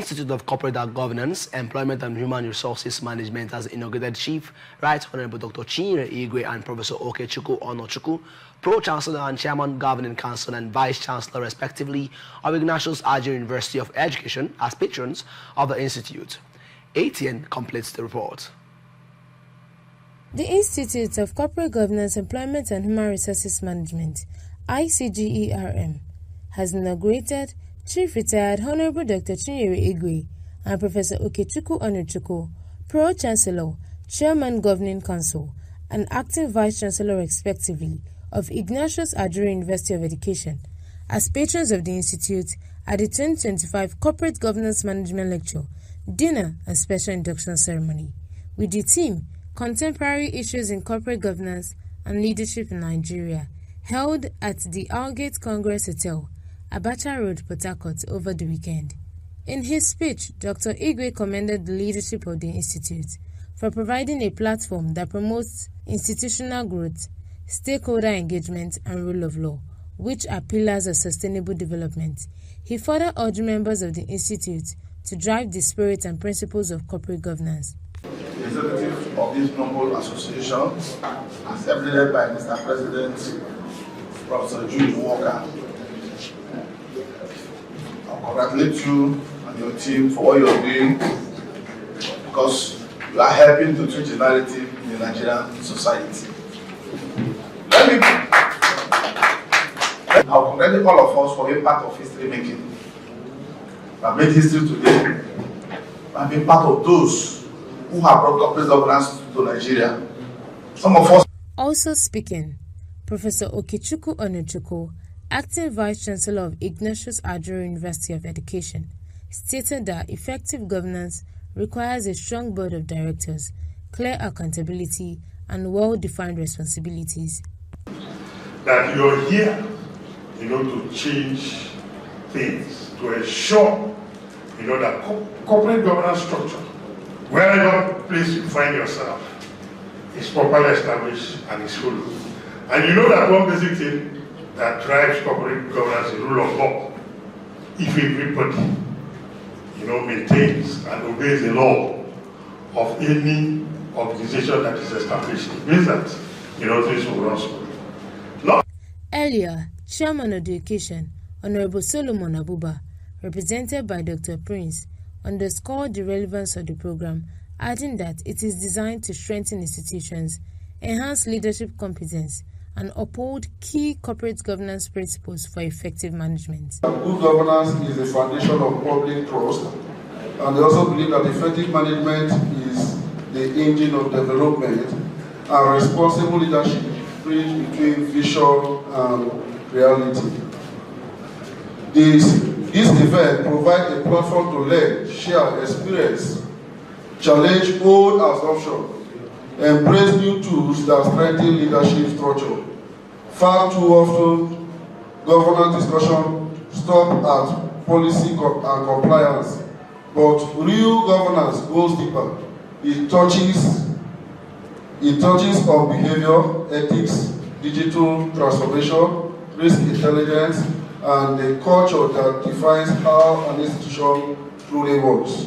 Institute of Corporate Governance, Employment and Human Resources Management has inaugurated Chief Right Honorable Dr. Chinyere Igwe and Professor Okechukwu Onuchukwu, Pro-Chancellor and Chairman Governing Council and Vice Chancellor respectively of Ignatius Ajuru University of Education as patrons of the Institute. ATN completes the report. The Institute of Corporate Governance, Employment and Human Resources Management, ICGERM, has inaugurated Chief Retired Honorable Dr. Chinyere Igwe and Professor Okechukwu Onuchukwu, Pro-Chancellor, Chairman Governing Council, and Acting Vice Chancellor respectively of Ignatius Ajuru University of Education as patrons of the Institute at the 2025 Corporate Governance Management Lecture, Dinner and Special Induction Ceremony, with the theme Contemporary Issues in Corporate Governance and Leadership in Nigeria, held at the Allgate Congress Hotel, Abacha Road, Port Harcourt, over the weekend. In his speech, Dr. Igwe commended the leadership of the Institute for providing a platform that promotes institutional growth, stakeholder engagement, and rule of law, which are pillars of sustainable development. He further urged members of the Institute to drive the spirit and principles of corporate governance. The executive of this noble association, as evident by Mr. President, Professor Ajuru, I congratulate you and your team for what you're doing, because you are helping to change the narrative in the Nigerian society. I'll congratulate all of us for being part of history making. We have made history today by being part of those who have brought corporate governance to Nigeria. Some of us. Also speaking, Professor Okechukwu Onuchukwu, Acting Vice Chancellor of Ignatius Ajuru University of Education, stated that effective governance requires a strong board of directors, clear accountability, and well-defined responsibilities. That you're here, to change things, to ensure, that corporate governance structure, wherever place you find yourself, is properly established and is followed. And you know that one basic thing that drives corporate governance is the rule of law. If everybody, maintains and obeys the law of any organization that is established, it means that, things will run smoothly. Earlier, Chairman of the Occasion, Honorable Solomon Abuba, represented by Dr. Prince, underscored the relevance of the program, adding that it is designed to strengthen institutions, enhance leadership competence, and uphold key corporate governance principles for effective management. Good governance is the foundation of public trust, and they also believe that effective management is the engine of development, and responsible leadership bridge between vision and reality. This event provides a platform to learn, share experience, challenge old assumptions, embrace new tools that strengthen leadership structure. Far too often, governance discussion stop at policy and compliance, but real governance goes deeper. It touches on behavior, ethics, digital transformation, risk intelligence, and the culture that defines how an institution truly works.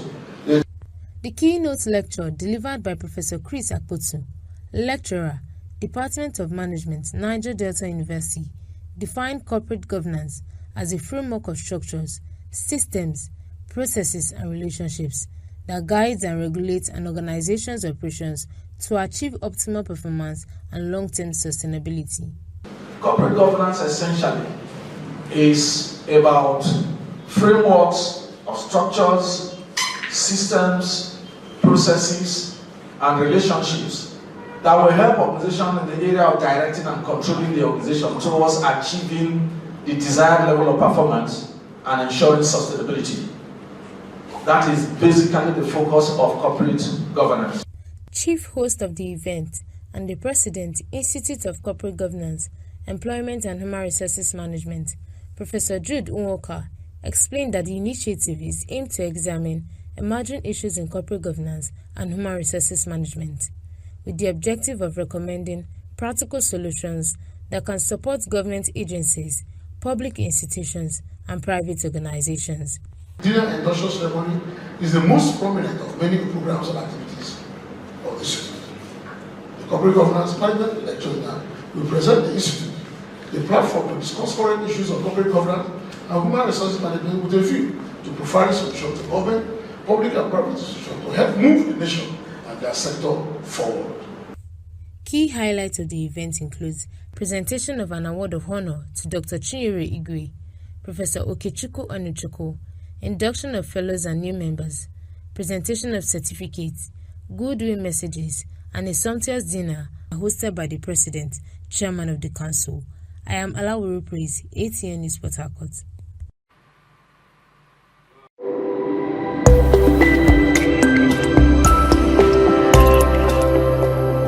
The keynote lecture delivered by Professor Chris Akpotsu, lecturer, Department of Management, Niger Delta University, defined corporate governance as a framework of structures, systems, processes, and relationships that guides and regulates an organization's operations to achieve optimal performance and long-term sustainability. Corporate governance essentially is about frameworks of structures, systems, processes, and relationships that will help organizations in the area of directing and controlling the organization towards achieving the desired level of performance and ensuring sustainability. That is basically the focus of corporate governance. Chief host of the event and the President, Institute of Corporate Governance, Employment and Human Resources Management, Professor Jude Unwoka, explained that the initiative is aimed to examine emerging issues in corporate governance and human resources management, with the objective of recommending practical solutions that can support government agencies, public institutions, and private organizations. Dinner induction ceremony is the most prominent of many programs and activities of the institute. The corporate governance management lecture will present the institute the platform to discuss current issues of corporate governance and human resources management with a view to providing solutions to government, public and private institutions to help move the nation and their sector forward. Key highlights of the event includes presentation of an award of honor to Dr. Chinyere Igwe, Professor Okechukwu Onuchukwu, induction of fellows and new members, presentation of certificates, goodwill messages, and a sumptuous dinner hosted by the President, Chairman of the Council. I am Alawuru Praise, ATN News Port Harcourt.